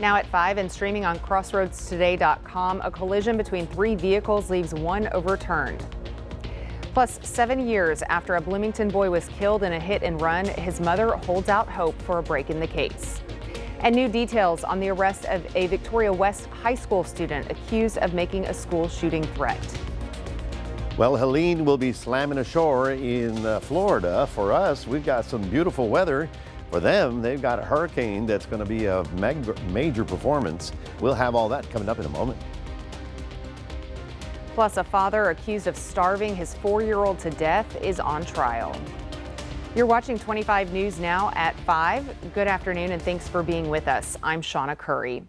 Now at 5 and streaming on crossroadstoday.com, a collision between 3 vehicles leaves one overturned. Plus, 7 years after a Bloomington boy was killed in a hit and run, his mother holds out hope for a break in the case. And new details on the arrest of a Victoria West high school student accused of making a school shooting threat. Well, Helene will be slamming ashore in Florida. For us, we've got some beautiful weather. For them, they've got a hurricane that's going to be a major performance. We'll have all that coming up in a moment. Plus, a father accused of starving his 4-year-old to death is on trial. You're watching 25 News now at 5. Good afternoon and thanks for being with us. I'm Shawna Currie.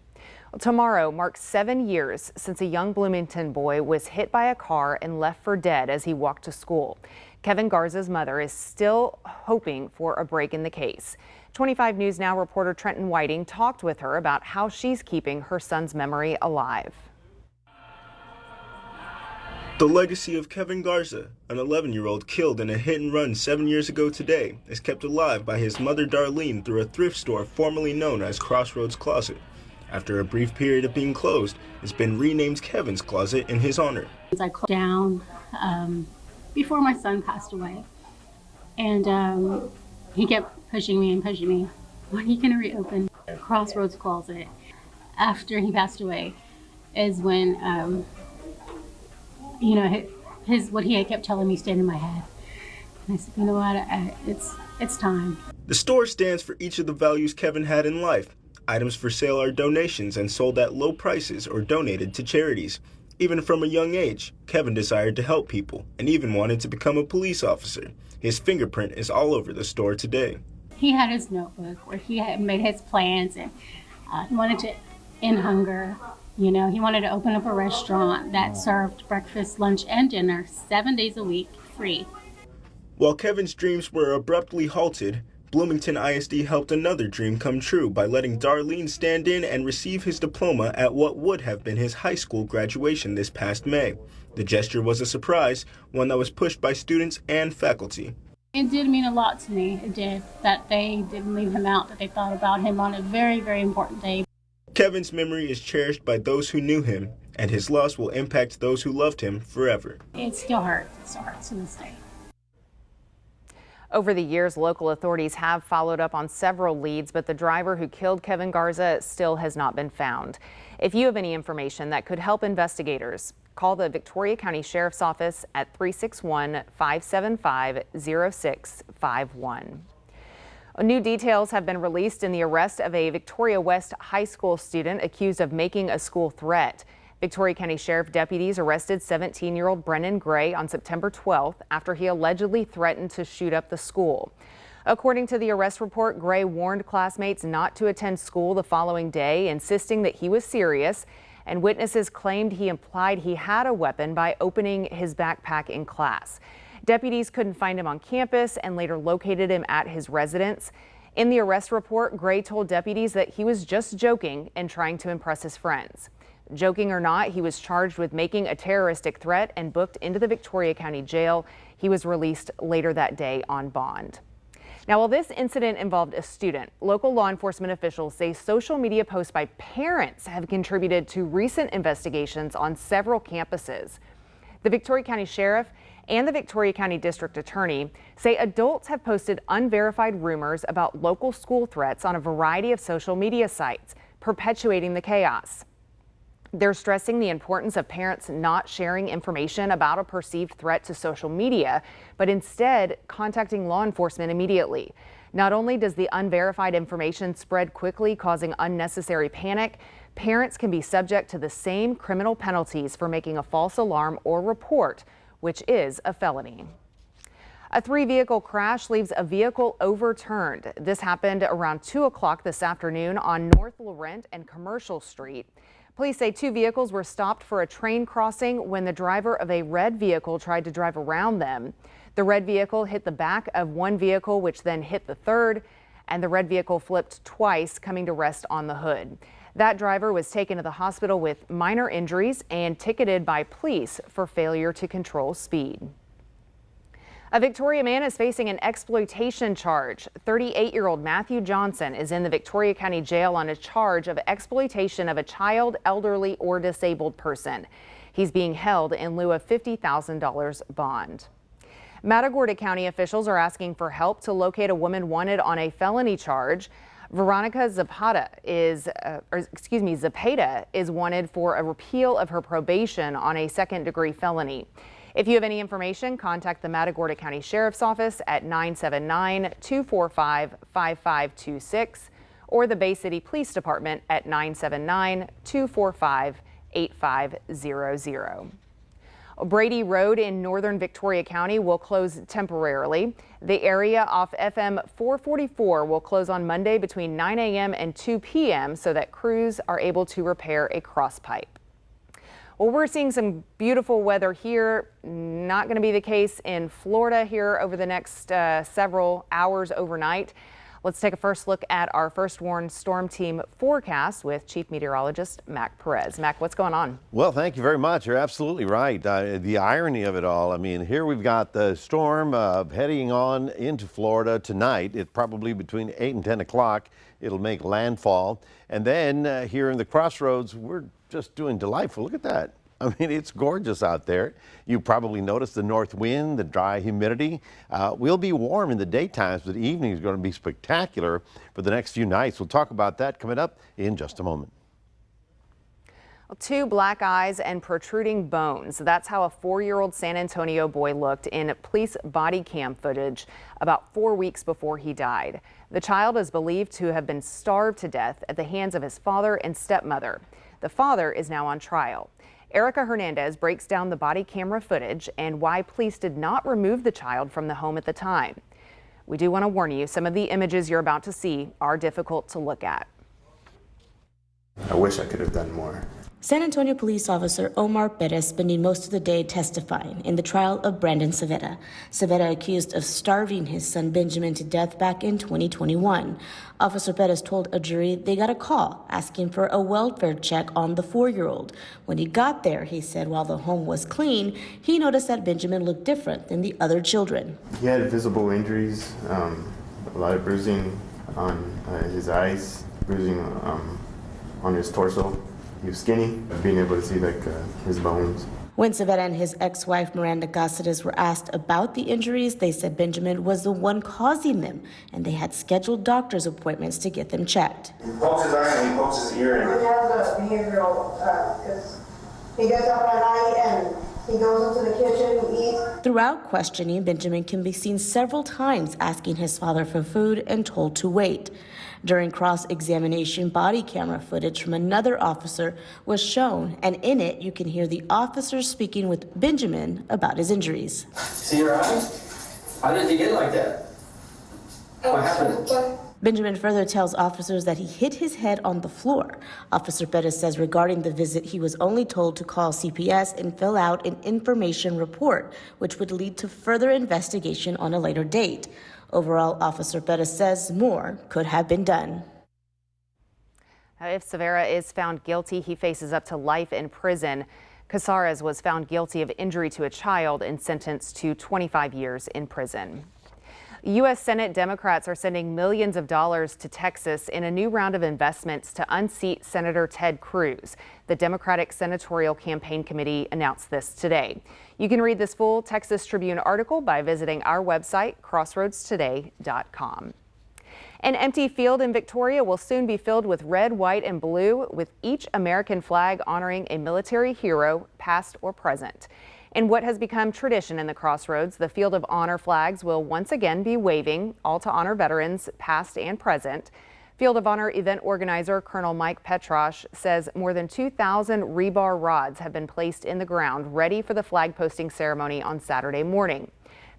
Tomorrow marks 7 years since a young Bloomington boy was hit by a car and left for dead as he walked to school. Kevin Garza's mother is still hoping for a break in the case. 25 News Now reporter Trenton Whiting talked with her about how she's keeping her son's memory alive. The legacy of Kevin Garza, an 11-year-old killed in a hit-and-run 7 years ago today, is kept alive by his mother Darlene through a thrift store formerly known as Crossroads Closet. After a brief period of being closed, it's been renamed Kevin's Closet in his honor. I closed down before my son passed away, and he kept pushing me. When are you going to reopen Crossroads Closet? After he passed away is when, what he had kept telling me stayed in my head. And I said, you know what, it's time. The store stands for each of the values Kevin had in life. Items for sale are donations and sold at low prices or donated to charities. Even from a young age, Kevin desired to help people and even wanted to become a police officer. His fingerprint is all over the store today. He had his notebook where he had made his plans, and he wanted to end hunger. He wanted to open up a restaurant that served breakfast, lunch, and dinner 7 days a week, free. While Kevin's dreams were abruptly halted, Bloomington ISD helped another dream come true by letting Darlene stand in and receive his diploma at what would have been his high school graduation this past May. The gesture was a surprise, one that was pushed by students and faculty. It did mean a lot to me, it did, that they didn't leave him out, that they thought about him on a very, very important day. Kevin's memory is cherished by those who knew him, and his loss will impact those who loved him forever. It still hurts. It still hurts to this day. Over the years, local authorities have followed up on several leads, but the driver who killed Kevin Garza still has not been found. If you have any information that could help investigators, call the Victoria County Sheriff's Office at 361-575-0651. New details have been released in the arrest of a Victoria West high school student accused of making a school threat. Victoria County Sheriff deputies arrested 17-year-old Brennan Gray on September 12th after he allegedly threatened to shoot up the school. According to the arrest report, Gray warned classmates not to attend school the following day, insisting that he was serious, and witnesses claimed he implied he had a weapon by opening his backpack in class. Deputies couldn't find him on campus and later located him at his residence. In the arrest report, Gray told deputies that he was just joking and trying to impress his friends. Joking or not, he was charged with making a terroristic threat and booked into the Victoria County Jail. He was released later that day on bond. Now, while this incident involved a student, local law enforcement officials say social media posts by parents have contributed to recent investigations on several campuses. The Victoria County Sheriff and the Victoria County District Attorney say adults have posted unverified rumors about local school threats on a variety of social media sites, perpetuating the chaos. They're stressing the importance of parents not sharing information about a perceived threat to social media, but instead contacting law enforcement immediately. Not only does the unverified information spread quickly, causing unnecessary panic, parents can be subject to the same criminal penalties for making a false alarm or report, which is a felony. A 3-vehicle crash leaves a vehicle overturned. This happened around 2 o'clock this afternoon on North Laurent and Commercial Street. Police say 2 vehicles were stopped for a train crossing when the driver of a red vehicle tried to drive around them. The red vehicle hit the back of one vehicle, which then hit the third, and the red vehicle flipped twice, coming to rest on the hood. That driver was taken to the hospital with minor injuries and ticketed by police for failure to control speed. A Victoria man is facing an exploitation charge. 38-year-old Matthew Johnson is in the Victoria County Jail on a charge of exploitation of a child, elderly, or disabled person. He's being held in lieu of $50,000 bond. Matagorda County officials are asking for help to locate a woman wanted on a felony charge. Veronica Zapata is wanted for a repeal of her probation on a second-degree felony. If you have any information, contact the Matagorda County Sheriff's Office at 979-245-5526 or the Bay City Police Department at 979-245-8500. Brady Road in northern Victoria County will close temporarily. The area off FM 444 will close on Monday between 9 a.m. and 2 p.m. so that crews are able to repair a cross pipe. Well, we're seeing some beautiful weather here. Not going to be the case in Florida here over the next several hours overnight. Let's take a first look at our First Warn Storm Team forecast with Chief Meteorologist Mac Perez. Mac, what's going on? Well, thank you very much. You're absolutely right. The irony of it all, I mean, here we've got the storm heading on into Florida tonight. It's probably between 8 and 10 o'clock. It'll make landfall. And then here in the crossroads, we're just doing delightful. Look at that. I mean, it's gorgeous out there. You probably noticed the north wind, the dry humidity. We'll be warm in the daytimes, but the evening is going to be spectacular for the next few nights. We'll talk about that coming up in just a moment. Well, 2 black eyes and protruding bones. That's how a 4-year-old San Antonio boy looked in police body cam footage about 4 weeks before he died. The child is believed to have been starved to death at the hands of his father and stepmother. The father is now on trial. Erica Hernandez breaks down the body camera footage and why police did not remove the child from the home at the time. We do want to warn you, some of the images you're about to see are difficult to look at. I wish I could have done more. San Antonio police officer Omar Perez spending most of the day testifying in the trial of Brandon Savetta. Savetta accused of starving his son Benjamin to death back in 2021. Officer Perez told a jury they got a call asking for a welfare check on the 4-year-old. When he got there, he said while the home was clean, he noticed that Benjamin looked different than the other children. He had visible injuries, a lot of bruising on his eyes, bruising on his torso. He was skinny, being able to see his bones. When Savetta and his ex-wife Miranda Cáceres were asked about the injuries, they said Benjamin was the one causing them, and they had scheduled doctor's appointments to get them checked. He pokes his eye and he pokes his ear in. He has a behavioral, he gets up at night and he goes into the kitchen and eats. Throughout questioning, Benjamin can be seen several times asking his father for food and told to wait. During cross-examination, body camera footage from another officer was shown, and in it you can hear the officer speaking with Benjamin about his injuries. See your eyes? How did you get like that? What happened? Benjamin further tells officers that he hit his head on the floor. Officer Perez says regarding the visit, he was only told to call CPS and fill out an information report, which would lead to further investigation on a later date. Overall, Officer Perez says more could have been done. If Savera is found guilty, he faces up to life in prison. Casares was found guilty of injury to a child and sentenced to 25 years in prison. U.S. Senate Democrats are sending millions of dollars to Texas in a new round of investments to unseat Senator Ted Cruz. The Democratic Senatorial Campaign Committee announced this today. You can read this full Texas Tribune article by visiting our website, crossroadstoday.com. An empty field in Victoria will soon be filled with red, white, and blue, with each American flag honoring a military hero, past or present. In what has become tradition in the Crossroads, the Field of Honor flags will once again be waving, all to honor veterans past and present. Field of Honor event organizer Colonel Mike Petrosh says more than 2,000 rebar rods have been placed in the ground ready for the flag posting ceremony on Saturday morning.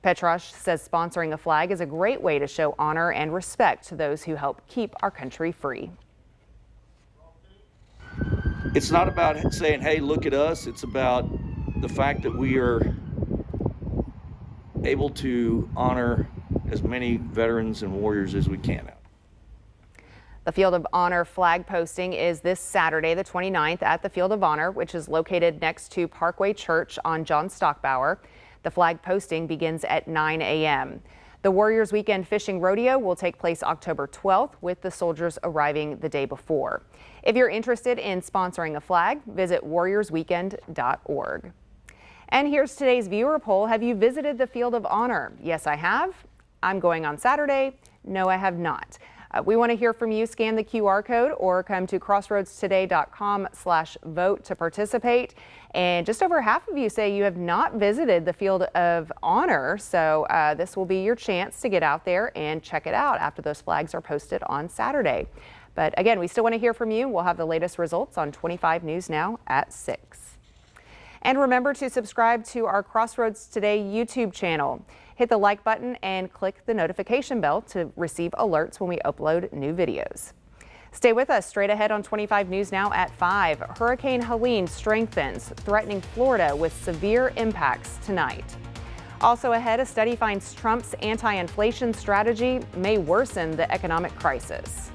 Petrosh says sponsoring a flag is a great way to show honor and respect to those who help keep our country free. It's not about saying, hey, look at us. It's about the fact that we are able to honor as many veterans and warriors as we can. The Field of Honor flag posting is this Saturday, the 29th, at the Field of Honor, which is located next to Parkway Church on John Stockbauer. The flag posting begins at 9 a.m. The Warriors Weekend Fishing Rodeo will take place October 12th, with the soldiers arriving the day before. If you're interested in sponsoring a flag, visit warriorsweekend.org. And here's today's viewer poll. Have you visited the Field of Honor? Yes, I have. I'm going on Saturday. No, I have not. We want to hear from you. Scan the QR code or come to crossroadstoday.com/vote to participate. And just over half of you say you have not visited the Field of Honor. So this will be your chance to get out there and check it out after those flags are posted on Saturday. But again, we still want to hear from you. We'll have the latest results on 25 News Now at 6. And remember to subscribe to our Crossroads Today YouTube channel. Hit the like button and click the notification bell to receive alerts when we upload new videos. Stay with us. Straight ahead on 25 News Now at 5. Hurricane Helene strengthens, threatening Florida with severe impacts tonight. Also ahead, a study finds Trump's anti-inflation strategy may worsen the economic crisis.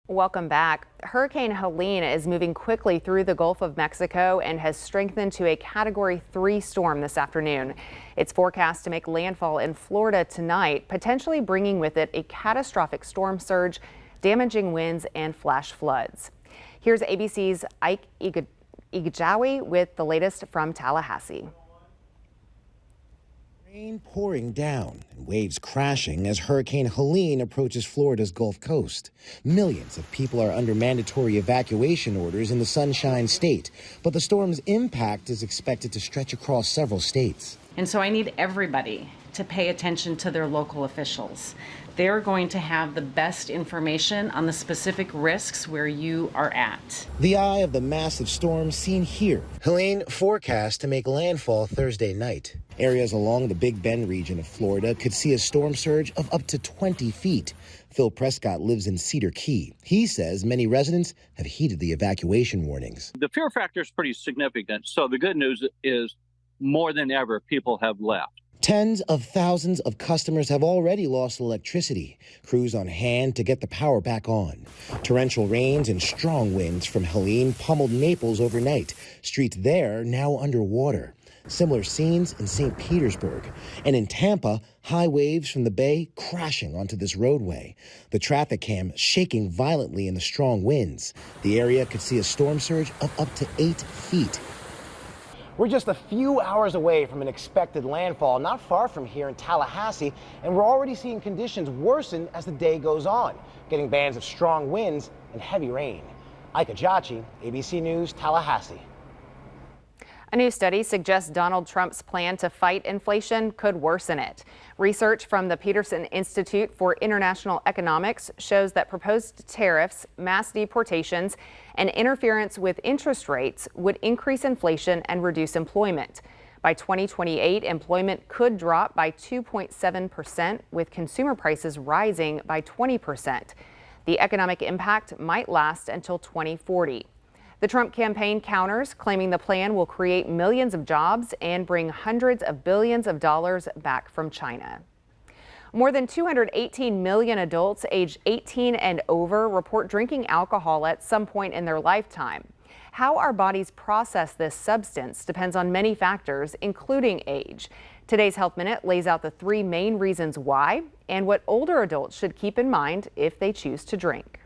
Welcome back. Hurricane Helene is moving quickly through the Gulf of Mexico and has strengthened to a Category 3 storm this afternoon. It's forecast to make landfall in Florida tonight, potentially bringing with it a catastrophic storm surge, damaging winds and flash floods. Here's ABC's Ike Igajawi with the latest from Tallahassee. Rain pouring down and waves crashing as Hurricane Helene approaches Florida's Gulf Coast. Millions of people are under mandatory evacuation orders in the Sunshine State, but the storm's impact is expected to stretch across several states. And so I need everybody to pay attention to their local officials. They're going to have the best information on the specific risks where you are at. The eye of the massive storm seen here. Helene forecast to make landfall Thursday night. Areas along the Big Bend region of Florida could see a storm surge of up to 20 feet. Phil Prescott lives in Cedar Key. He says many residents have heeded the evacuation warnings. The fear factor is pretty significant. So the good news is more than ever, people have left. Tens of thousands of customers have already lost electricity. Crews on hand to get the power back on. Torrential rains and strong winds from Helene pummeled Naples overnight. Streets there now underwater. Similar scenes in St. Petersburg. And in Tampa, high waves from the bay crashing onto this roadway. The traffic cam shaking violently in the strong winds. The area could see a storm surge of up to 8 feet. We're just a few hours away from an expected landfall, not far from here in Tallahassee, and we're already seeing conditions worsen as the day goes on, getting bands of strong winds and heavy rain. Ike Ajachi, ABC News, Tallahassee. A new study suggests Donald Trump's plan to fight inflation could worsen it. Research from the Peterson Institute for International Economics shows that proposed tariffs, mass deportations, and interference with interest rates would increase inflation and reduce employment. By 2028, employment could drop by 2.7%, with consumer prices rising by 20%. The economic impact might last until 2040. The Trump campaign counters, claiming the plan will create millions of jobs and bring hundreds of billions of dollars back from China. More than 218 million adults aged 18 and over report drinking alcohol at some point in their lifetime. How our bodies process this substance depends on many factors, including age. Today's Health Minute lays out the 3 main reasons why and what older adults should keep in mind if they choose to drink.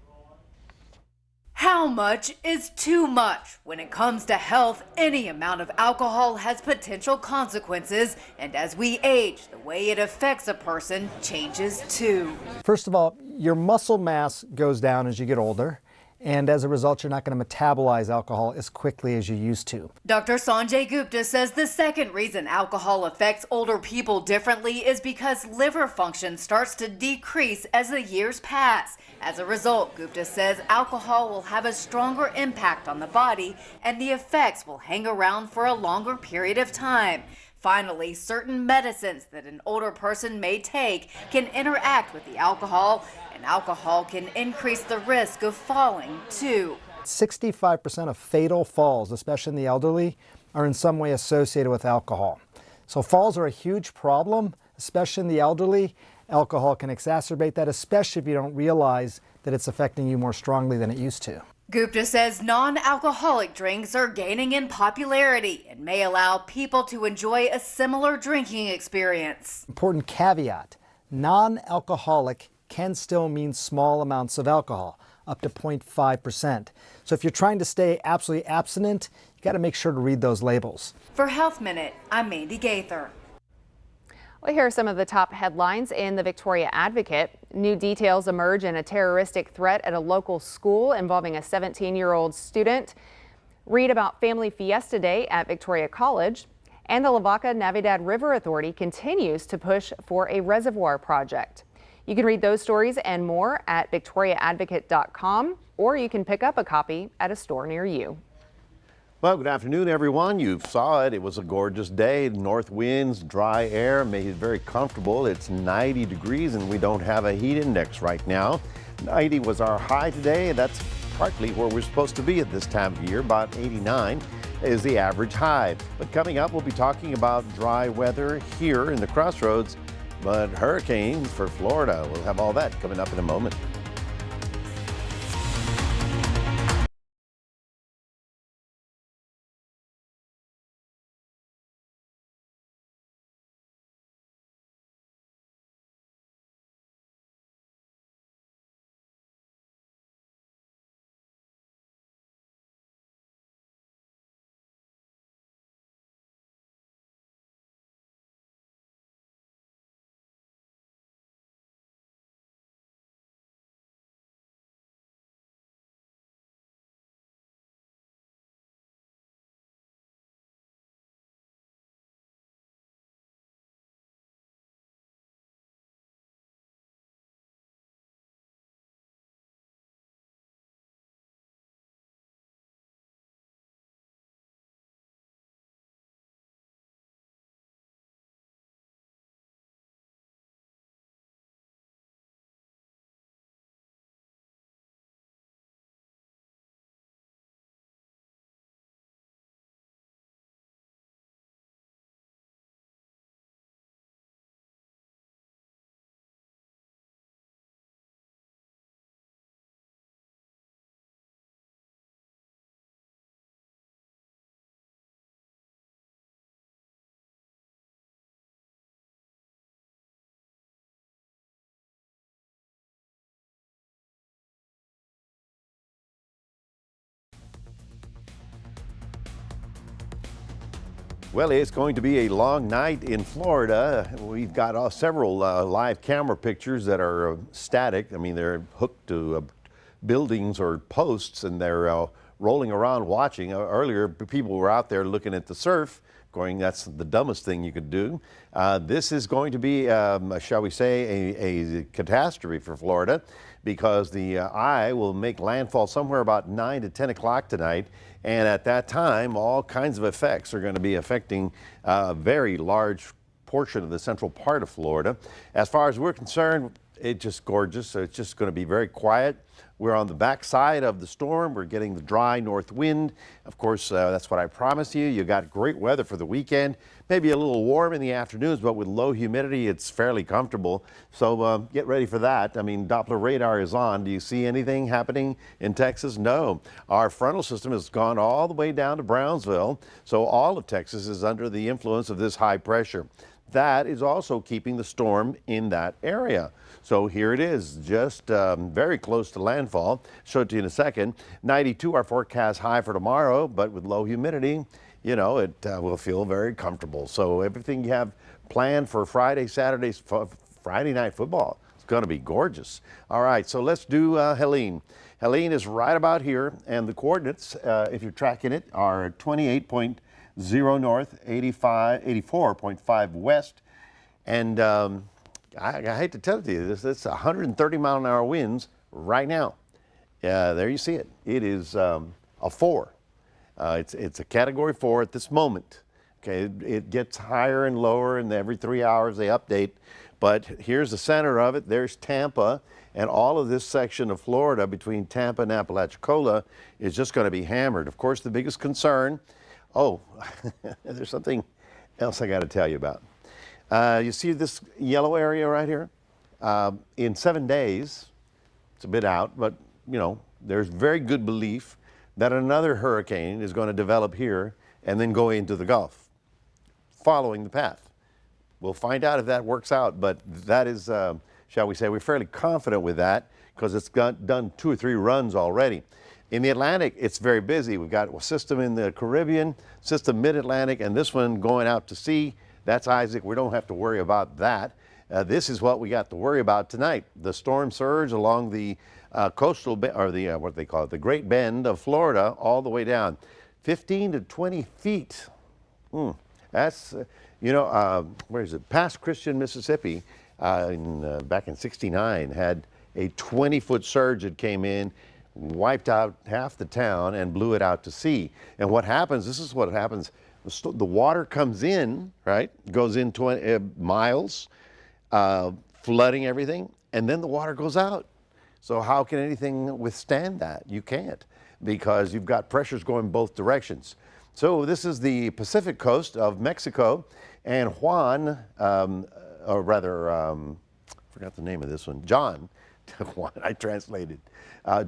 How much is too much? When it comes to health, any amount of alcohol has potential consequences, and as we age, the way it affects a person changes too. First of all, your muscle mass goes down as you get older, and as a result, you're not going to metabolize alcohol as quickly as you used to. Dr. Sanjay Gupta says the second reason alcohol affects older people differently is because liver function starts to decrease as the years pass. As a result, Gupta says alcohol will have a stronger impact on the body and the effects will hang around for a longer period of time. Finally, certain medicines that an older person may take can interact with the alcohol, and alcohol can increase the risk of falling too. 65% of fatal falls, especially in the elderly, are in some way associated with alcohol. So falls are a huge problem, especially in the elderly. Alcohol can exacerbate that, especially if you don't realize that it's affecting you more strongly than it used to. Gupta says non-alcoholic drinks are gaining in popularity and may allow people to enjoy a similar drinking experience. Important caveat, non-alcoholic can still mean small amounts of alcohol, up to 0.5%. So if you're trying to stay absolutely abstinent, you got to make sure to read those labels. For Health Minute, I'm Mandy Gaither. Well, here are some of the top headlines in the Victoria Advocate. New details emerge in a terroristic threat at a local school involving a 17-year-old student. Read about Family Fiesta Day at Victoria College. And the Lavaca Navidad River Authority continues to push for a reservoir project. You can read those stories and more at victoriaadvocate.com, or you can pick up a copy at a store near you. Well, good afternoon, everyone. You saw it. It was a gorgeous day. North winds, dry air, made it very comfortable. It's 90 degrees and we don't have a heat index right now. 90 was our high today. That's partly where we're supposed to be at this time of year. About 89 is the average high. But coming up, we'll be talking about dry weather here in the Crossroads, but hurricanes for Florida. We'll have all that coming up in a moment. Well, it's going to be a long night in Florida. We've got several live camera pictures that are static. I mean, they're hooked to buildings or posts, and they're rolling around watching. Earlier, people were out there looking at the surf, going, that's the dumbest thing you could do. This is going to be, shall we say, a catastrophe for Florida, because the eye will make landfall somewhere about 9 to 10 o'clock tonight. And at that time, all kinds of effects are going to be affecting a very large portion of the central part of Florida. As far as we're concerned, it's just gorgeous. So it's just going to be very quiet. We're on the backside of the storm. We're getting the dry north wind. Of course, that's what I promised you. You got great weather for the weekend. Maybe a little warm in the afternoons, but with low humidity, it's fairly comfortable. So get ready for that. I mean, Doppler radar is on. Do you see anything happening in Texas? No. Our frontal system has gone all the way down to Brownsville. So all of Texas is under the influence of this high pressure. That is also keeping the storm in that area. So here it is, just very close to landfall. Show it to you in a second. 92, our forecast high for tomorrow, but with low humidity, you know, it will feel very comfortable. So everything you have planned for Friday, Saturday, Friday night football, it's going to be gorgeous. All right, so let's do Helene. Helene is right about here, and the coordinates, if you're tracking it, are 28.0 north, 84.5 west, and I hate to tell you this, it's 130 mile an hour winds right now. There you see it. It is a 4. It's a category 4 at this moment. Okay, it gets higher and lower, and every 3 hours they update. But here's the center of it. There's Tampa, and all of this section of Florida between Tampa and Apalachicola is just going to be hammered. Of course, the biggest concern, there's something else I got to tell you about. You see this yellow area right here? In 7 days, it's a bit out, but you know, there's very good belief that another hurricane is going to develop here and then go into the Gulf, following the path. We'll find out if that works out, but that is, shall we say, we're fairly confident with that because it's done 2 or 3 runs already. In the Atlantic, it's very busy. We've got a system in the Caribbean, system mid-Atlantic, and this one going out to sea. That's Isaac. We don't have to worry about that. This is what we got to worry about tonight. The storm surge along the coastal, or the, what they call it, the Great Bend of Florida, all the way down. 15 to 20 feet. That's, you know, where is it? Past Christian, Mississippi, back in '69, had a 20-foot surge that came in, wiped out half the town, and blew it out to sea. And what happens, this is what happens. The water comes in, right, goes in 20 miles, flooding everything, and then the water goes out. So how can anything withstand that? You can't, because you've got pressures going both directions. So this is the Pacific coast of Mexico, and Juan, or rather, forgot the name of this one, John, Juan, I translated.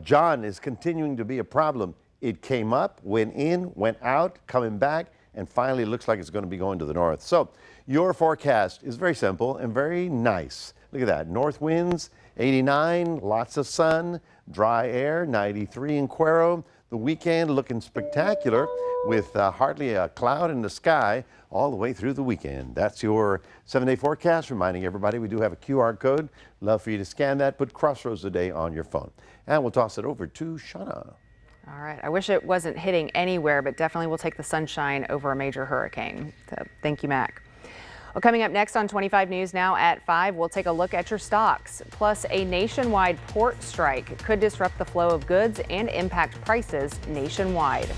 John is continuing to be a problem. It came up, went in, went out, coming back, and finally it looks like it's going to be going to the north. So your forecast is very simple and very nice. Look at that. North winds, 89, lots of sun, dry air, 93 in Cuero. The weekend looking spectacular with hardly a cloud in the sky all the way through the weekend. That's your 7-day forecast, reminding everybody we do have a QR code. Love for you to scan that, put Crossroads Today on your phone. And we'll toss it over to Shawna. All right. I wish it wasn't hitting anywhere, but definitely we'll take the sunshine over a major hurricane. So, thank you, Mac. Well, coming up next on 25 News Now at 5, we'll take a look at your stocks. Plus, a nationwide port strike could disrupt the flow of goods and impact prices nationwide.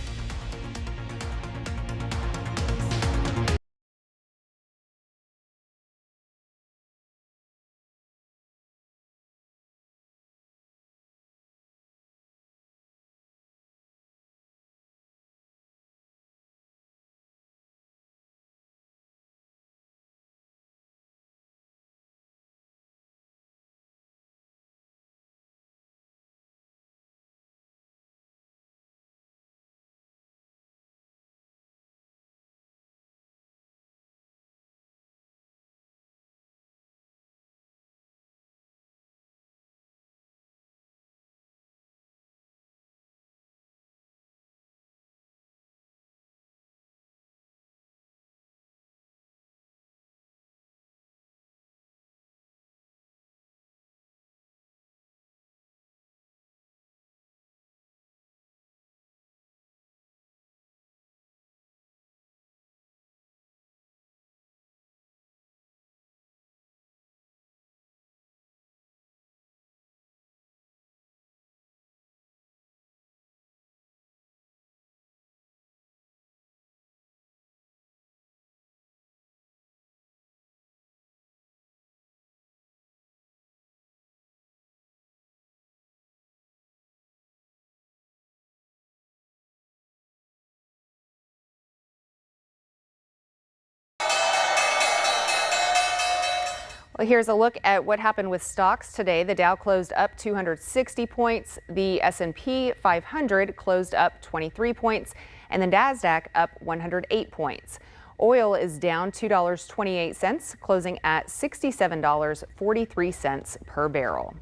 Well, here's a look at what happened with stocks today. The Dow closed up 260 points. The S&P 500 closed up 23 points, and the NASDAQ up 108 points. Oil is down $2.28, closing at $67.43 per barrel.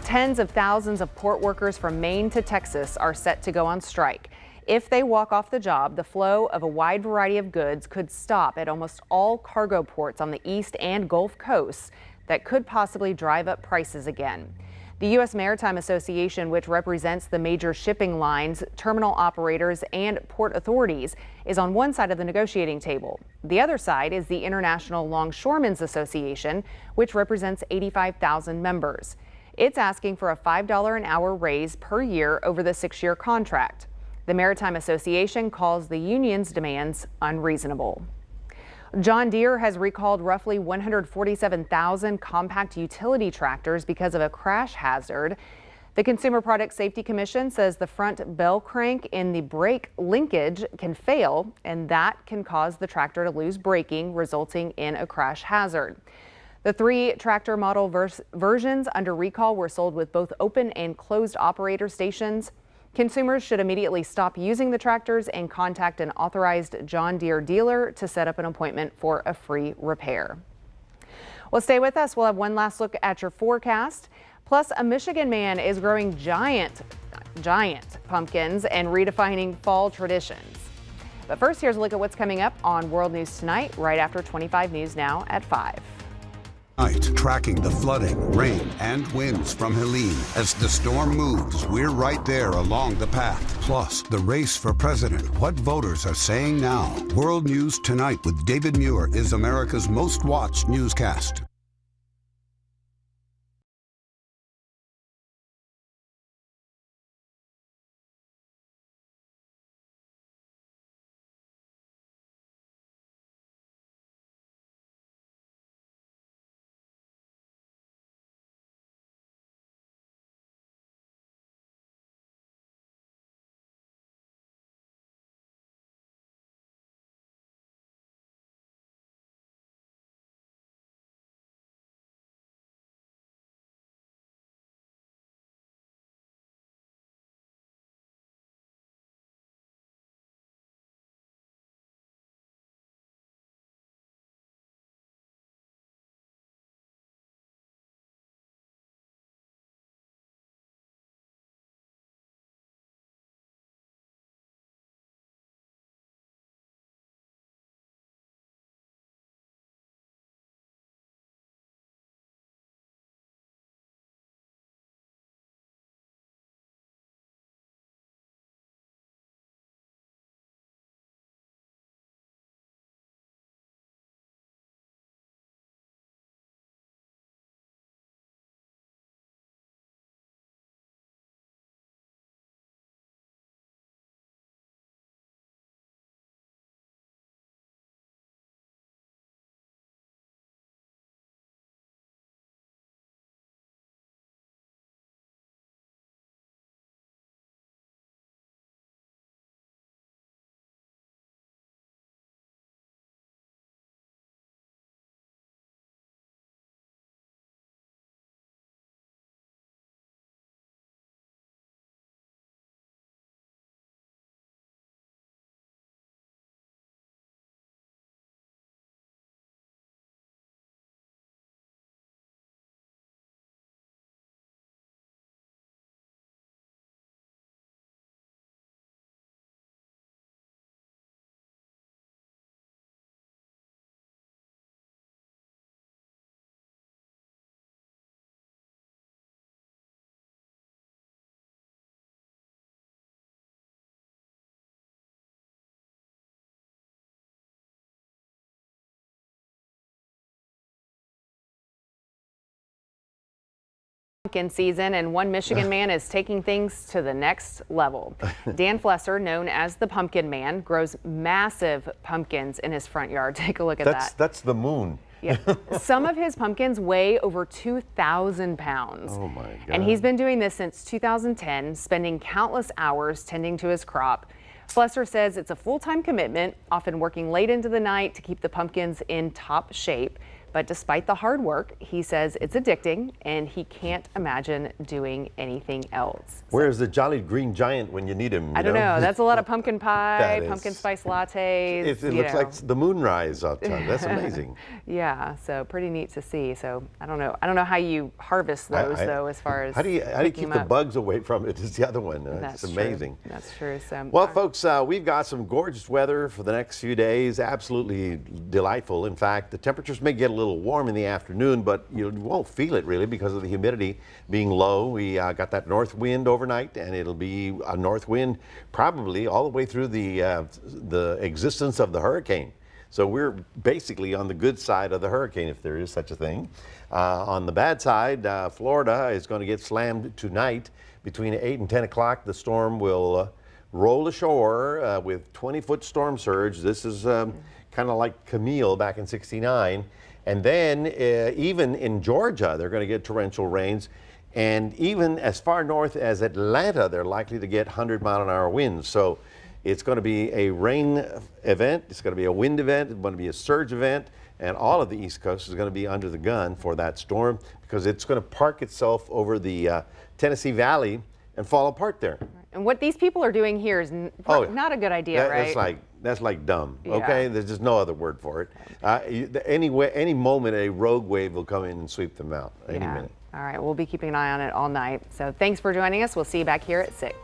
Tens of thousands of port workers from Maine to Texas are set to go on strike. If they walk off the job, the flow of a wide variety of goods could stop at almost all cargo ports on the East and Gulf coasts. That could possibly drive up prices again. The U.S. Maritime Association, which represents the major shipping lines, terminal operators, and port authorities, is on one side of the negotiating table. The other side is the International Longshoremen's Association, which represents 85,000 members. It's asking for a $5 an hour raise per year over the 6-year contract. The Maritime Association calls the union's demands unreasonable. John Deere has recalled roughly 147,000 compact utility tractors because of a crash hazard. The Consumer Product Safety Commission says the front bell crank in the brake linkage can fail, and that can cause the tractor to lose braking, resulting in a crash hazard. The 3 tractor model versions under recall were sold with both open and closed operator stations. Consumers should immediately stop using the tractors and contact an authorized John Deere dealer to set up an appointment for a free repair. Well, stay with us. We'll have one last look at your forecast. Plus, a Michigan man is growing giant pumpkins and redefining fall traditions. But first, here's a look at what's coming up on World News Tonight, right after 25 News Now at 5. Tonight, tracking the flooding, rain, and winds from Helene. As the storm moves, we're right there along the path. Plus, the race for president, what voters are saying now. World News Tonight with David Muir is America's most watched newscast. Pumpkin season, and one Michigan man is taking things to the next level. Dan Flesser, known as the Pumpkin Man, grows massive pumpkins in his front yard. Take a look at that. That's the moon. Yeah. Some of his pumpkins weigh over 2,000 pounds. Oh my God. And he's been doing this since 2010, spending countless hours tending to his crop. Flesser says it's a full-time commitment, often working late into the night to keep the pumpkins in top shape. But despite the hard work, he says it's addicting and he can't imagine doing anything else. Where's the Jolly Green Giant when you need him? I don't know. That's a lot of pumpkin pie, That pumpkin is. spice lattes. It looks like the moonrise outside. That's amazing. Yeah, so pretty neat to see. So I don't know how you harvest those though, as far as how do you keep the bugs away from it? Is the other one. That's it's amazing. True. That's true. So well, folks, we've got some gorgeous weather for the next few days. Absolutely delightful. In fact, the temperatures may get a little warm in the afternoon, but you won't feel it really because of the humidity being low. We got that north wind overnight, and it'll be a north wind probably all the way through the existence of the hurricane. So we're basically on the good side of the hurricane, if there is such a thing. On the bad side, Florida is going to get slammed tonight. Between 8 and 10 o'clock, the storm will roll ashore with 20-foot storm surge. This is kind of like Camille back in '69. And then even in Georgia, they're going to get torrential rains. And even as far north as Atlanta, they're likely to get 100-mile-an-hour winds. So it's going to be a rain event, it's going to be a wind event, it's going to be a surge event, and all of the East Coast is going to be under the gun for that storm because it's going to park itself over the Tennessee Valley and fall apart there. And what these people are doing here is not a good idea, right? That's like dumb, Yeah. okay? There's just no other word for it. Any moment, a rogue wave will come in and sweep them out any minute. All right, we'll be keeping an eye on it all night. So thanks for joining us. We'll see you back here at 6.